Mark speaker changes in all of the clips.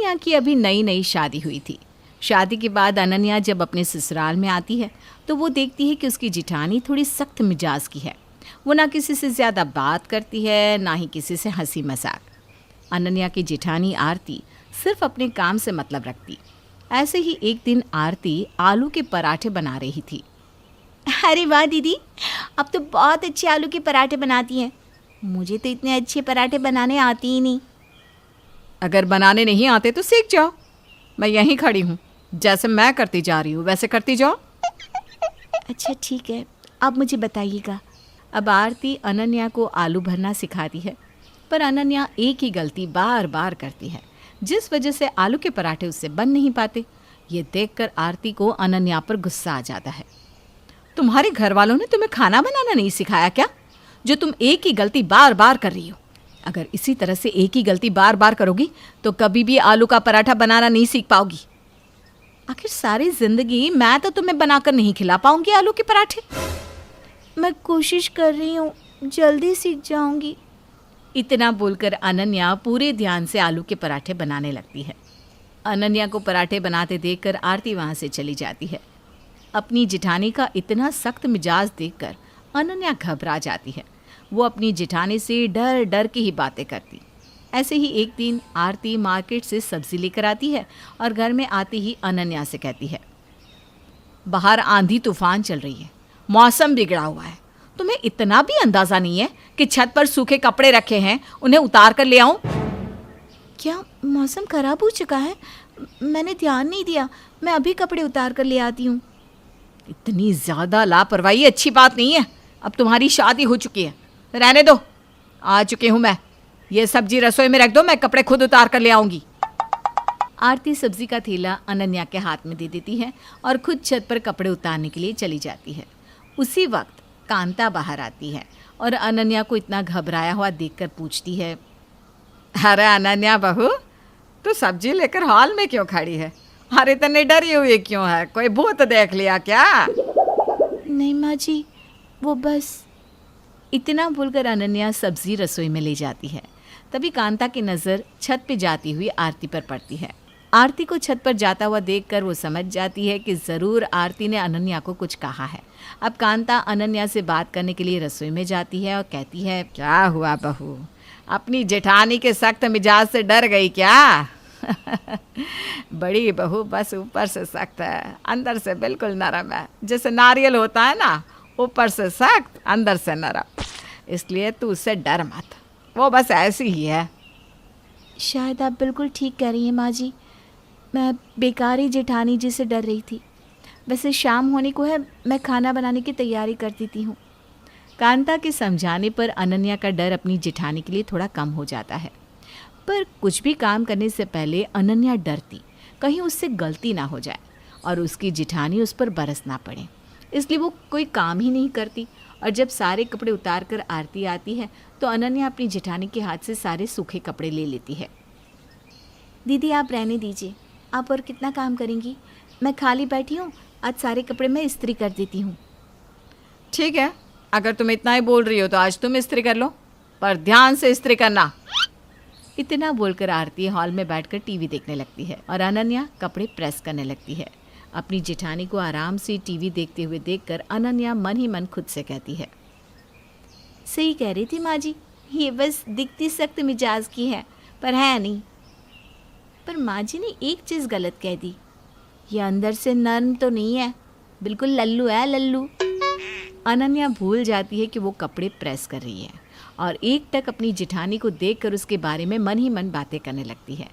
Speaker 1: अनन्या की अभी नई नई शादी हुई थी। शादी के बाद अनन्या जब अपने ससुराल में आती है तो वो देखती है कि उसकी जिठानी थोड़ी सख्त मिजाज की है। वो ना किसी से ज़्यादा बात करती है, ना ही किसी से हंसी मजाक। अनन्या की जिठानी आरती सिर्फ अपने काम से मतलब रखती। ऐसे ही एक दिन आरती आलू के पराठे बना रही थी।
Speaker 2: अरे वाह दीदी, अब तो बहुत अच्छे आलू के पराठे बनाती हैं। मुझे तो इतने अच्छे पराठे बनाने आती ही नहीं।
Speaker 1: अगर बनाने नहीं आते तो सीख जाओ, मैं यहीं खड़ी हूँ। जैसे मैं करती जा रही हूँ वैसे करती जाओ।
Speaker 2: अच्छा ठीक है, अब मुझे बताइएगा।
Speaker 1: अब आरती अनन्या को आलू भरना सिखाती है, पर अनन्या एक ही गलती बार बार करती है, जिस वजह से आलू के पराठे उससे बन नहीं पाते। ये देखकर आरती को अनन्या पर गुस्सा आ जाता है। तुम्हारे घर वालों ने तुम्हें खाना बनाना नहीं सिखाया क्या, जो तुम एक ही गलती बार बार कर रही हो? अगर इसी तरह से एक ही गलती बार बार करोगी तो कभी भी आलू का पराठा बनाना नहीं सीख पाओगी। आखिर सारी जिंदगी मैं तो तुम्हें बनाकर नहीं खिला पाऊंगी आलू के पराठे।
Speaker 2: मैं कोशिश कर रही हूँ, जल्दी सीख जाऊंगी।
Speaker 1: इतना बोलकर अनन्या पूरे ध्यान से आलू के पराठे बनाने लगती है। अनन्या को पराठे बनाते देखकर आरती वहाँ से चली जाती है। अपनी जिठानी का इतना सख्त मिजाज देखकर अनन्या घबरा जाती है। वो अपनी जिठानी से डर डर के ही बातें करती। ऐसे ही एक दिन आरती मार्केट से सब्जी लेकर आती है और घर में आती ही अनन्या से कहती है, बाहर आंधी तूफान चल रही है, मौसम बिगड़ा हुआ है। तुम्हें इतना भी अंदाज़ा नहीं है कि छत पर सूखे कपड़े रखे हैं, उन्हें उतार कर ले आऊं?
Speaker 2: क्या मौसम खराब हो चुका है? मैंने ध्यान नहीं दिया, मैं अभी कपड़े उतार कर ले आती हूँ।
Speaker 1: इतनी ज़्यादा लापरवाही अच्छी बात नहीं है। अब तुम्हारी शादी हो चुकी है, रहने दो। आ चुकी हूँ मैं। ये सब्जी रसोई में रख दो, मैं कपड़े खुद उतार कर ले आऊँगी। आरती सब्जी का थैला अनन्या के हाथ में दे देती है और खुद छत पर कपड़े उतारने के लिए चली जाती है। उसी वक्त कांता बाहर आती है और अनन्या को इतना घबराया हुआ देखकर पूछती है, अरे अनन्या बहू, तू सब्जी लेकर हॉल में क्यों खड़ी है? अरे इतनी डरी हुई क्यों है? कोई भूत देख लिया क्या?
Speaker 2: नहीं माँ जी, वो बस।
Speaker 1: इतना बोलकर अनन्या सब्जी रसोई में ले जाती है। तभी कांता की नज़र छत पे जाती हुई आरती पर पड़ती है। आरती को छत पर जाता हुआ देखकर वो समझ जाती है कि ज़रूर आरती ने अनन्या को कुछ कहा है। अब कांता अनन्या से बात करने के लिए रसोई में जाती है और कहती है, क्या हुआ बहू, अपनी जेठानी के सख्त मिजाज से डर गई क्या? बड़ी बहू बस ऊपर से सख्त है, अंदर से बिल्कुल नरम है। जैसे नारियल होता है ना, ऊपर से सख्त अंदर से नरम। इसलिए तू उससे डर मत, वो बस ऐसी ही है।
Speaker 2: शायद आप बिल्कुल ठीक कह रही हैं माँ जी। मैं बेकार ही जेठानी जी से डर रही थी। वैसे शाम होने को है, मैं खाना बनाने की तैयारी कर देती हूँ।
Speaker 1: कांता के समझाने पर अनन्या का डर अपनी जेठानी के लिए थोड़ा कम हो जाता है। पर कुछ भी काम करने से पहले अनन्या डरती कहीं उससे गलती ना हो जाए और उसकी जेठानी उस पर बरस ना पड़े, इसलिए वो कोई काम ही नहीं करती। और जब सारे कपड़े उतार कर आरती आती है तो अनन्या अपनी जेठानी के हाथ से सारे सूखे कपड़े ले लेती है।
Speaker 2: दीदी आप रहने दीजिए, आप और कितना काम करेंगी? मैं खाली बैठी हूँ, आज सारे कपड़े मैं इस्त्री कर देती हूँ।
Speaker 1: ठीक है, अगर तुम इतना ही बोल रही हो तो आज तुम इस्त्री कर लो, पर ध्यान से इस्त्री करना। इतना बोलकर आरती हॉल में बैठकर टीवी देखने लगती है और अनन्या कपड़े प्रेस करने लगती है। अपनी जेठानी को आराम से टीवी देखते हुए देखकर अनन्या मन ही मन खुद से कहती है,
Speaker 2: सही कह रही थी माँ जी, ये बस दिखती सख्त मिजाज की है पर है नहीं। पर माँ जी ने एक चीज़ गलत कह दी, ये अंदर से नर्म तो नहीं है, बिल्कुल लल्लू है, लल्लू। अनन्या भूल जाती है कि वो कपड़े प्रेस कर रही है और एक टक अपनी जेठानी को देखकर उसके बारे में मन ही मन बातें करने लगती है।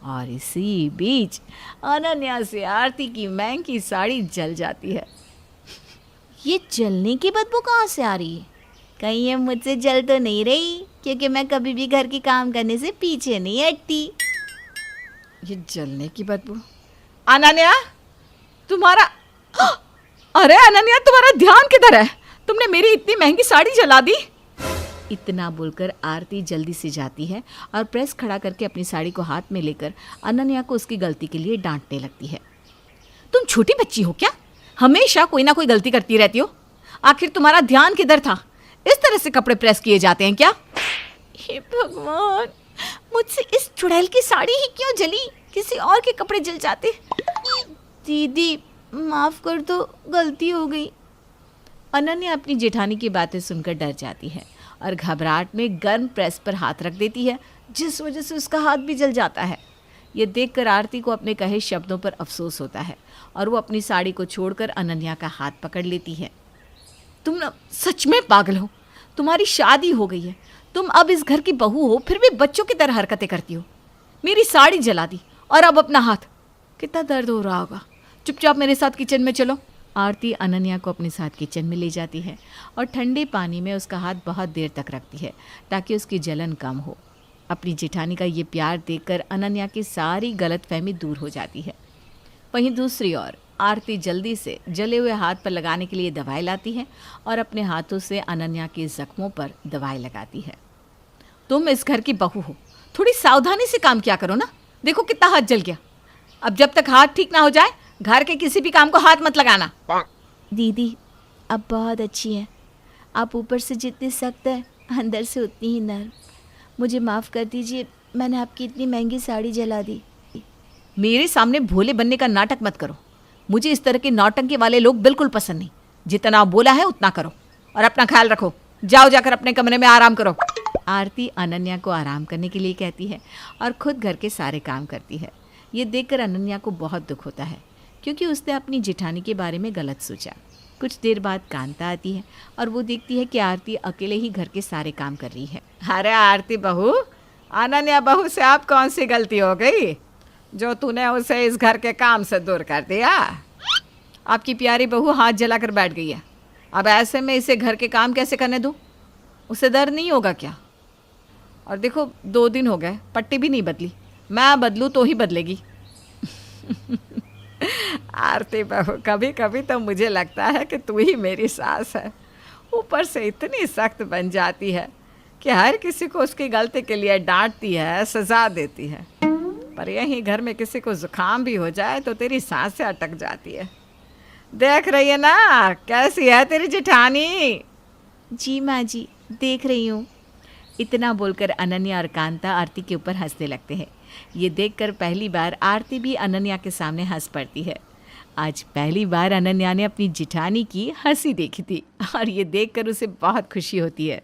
Speaker 2: और इसी बीच अनन्या से आरती की महंगी साड़ी जल जाती है। ये जलने की बदबू कहाँ से आ रही है? कहीं ये मुझसे जल तो नहीं रही, क्योंकि मैं कभी भी घर के काम करने से पीछे नहीं हटती।
Speaker 1: ये जलने की बदबू? अनन्या तुम्हारा, अरे अनन्या तुम्हारा ध्यान किधर है? तुमने मेरी इतनी महंगी साड़ी जला दी। इतना बोलकर आरती जल्दी से जाती है और प्रेस खड़ा करके अपनी साड़ी को हाथ में लेकर अनन्या को उसकी गलती के लिए डांटने लगती है। तुम छोटी बच्ची हो क्या? हमेशा कोई ना कोई गलती करती रहती हो। आखिर तुम्हारा ध्यान किधर था? इस तरह से कपड़े प्रेस किए जाते हैं क्या?
Speaker 2: हे भगवान, मुझसे इस चुड़ैल की साड़ी ही क्यों जली? किसी और के कपड़े जल जाते। दीदी माफ़ कर दो, गलती हो गई।
Speaker 1: अनन्या अपनी जेठानी की बातें सुनकर डर जाती है और घबराहट में गर्म प्रेस पर हाथ रख देती है, जिस वजह से उसका हाथ भी जल जाता है। ये देखकर आरती को अपने कहे शब्दों पर अफसोस होता है और वो अपनी साड़ी को छोड़कर अनन्या का हाथ पकड़ लेती है। तुम ना सच में पागल हो, तुम्हारी शादी हो गई है, तुम अब इस घर की बहू हो, फिर भी बच्चों की तरह हरकतें करती हो। मेरी साड़ी जला दी और अब अपना हाथ, कितना दर्द हो रहा होगा। चुपचाप मेरे साथ किचन में चलो। आरती अनन्या को अपने साथ किचन में ले जाती है और ठंडे पानी में उसका हाथ बहुत देर तक रखती है ताकि उसकी जलन कम हो। अपनी जेठानी का ये प्यार देखकर अनन्या की सारी गलतफहमी दूर हो जाती है। वहीं दूसरी ओर आरती जल्दी से जले हुए हाथ पर लगाने के लिए दवाई लाती है और अपने हाथों से अनन्या के जख्मों पर दवाई लगाती है। तुम इस घर की बहू हो, थोड़ी सावधानी से काम किया करो ना। देखो कितना हाथ जल गया। अब जब तक हाथ ठीक ना हो जाए घर के किसी भी काम को हाथ मत लगाना।
Speaker 2: दीदी आप बहुत अच्छी हैं। आप ऊपर से जितनी सख्त है अंदर से उतनी ही नर्म। मुझे माफ़ कर दीजिए, मैंने आपकी इतनी महंगी साड़ी जला दी।
Speaker 1: मेरे सामने भोले बनने का नाटक मत करो। मुझे इस तरह के नौटंकी वाले लोग बिल्कुल पसंद नहीं। जितना बोला है उतना करो और अपना ख्याल रखो। जाओ जाकर अपने कमरे में आराम करो। आरती अनन्या को आराम करने के लिए कहती है और खुद घर के सारे काम करती है। ये देखकर अनन्या को बहुत दुख होता है क्योंकि उसने अपनी जेठानी के बारे में गलत सोचा। कुछ देर बाद कांता आती है और वो देखती है कि आरती अकेले ही घर के सारे काम कर रही है। अरे आरती बहू, अनन्या बहू से आप कौन सी गलती हो गई जो तूने उसे इस घर के काम से दूर कर दिया? आपकी प्यारी बहू हाथ जलाकर बैठ गई है। अब ऐसे में इसे घर के काम कैसे करने दूँ? उसे दर्द नहीं होगा क्या? और देखो 2 दिन हो गए, पट्टी भी नहीं बदली। मैं बदलूँ तो ही बदलेगी। आरती बहू, कभी कभी तो मुझे लगता है कि तू ही मेरी सास है। ऊपर से इतनी सख्त बन जाती है कि हर किसी को उसकी गलती के लिए डांटती है, सजा देती है। पर यहीं घर में किसी को जुकाम भी हो जाए तो तेरी सांसें अटक जाती है। देख रही है ना कैसी है तेरी जेठानी?
Speaker 2: जी माँ जी, देख रही हूँ।
Speaker 1: इतना बोलकर अनन्या और कांता आरती के ऊपर हंसने लगते हैं। ये देखकर पहली बार आरती भी अनन्या के सामने हंस पड़ती है। आज पहली बार अनन्या ने अपनी जेठानी की हंसी देखी थी और ये देखकर उसे बहुत खुशी होती है।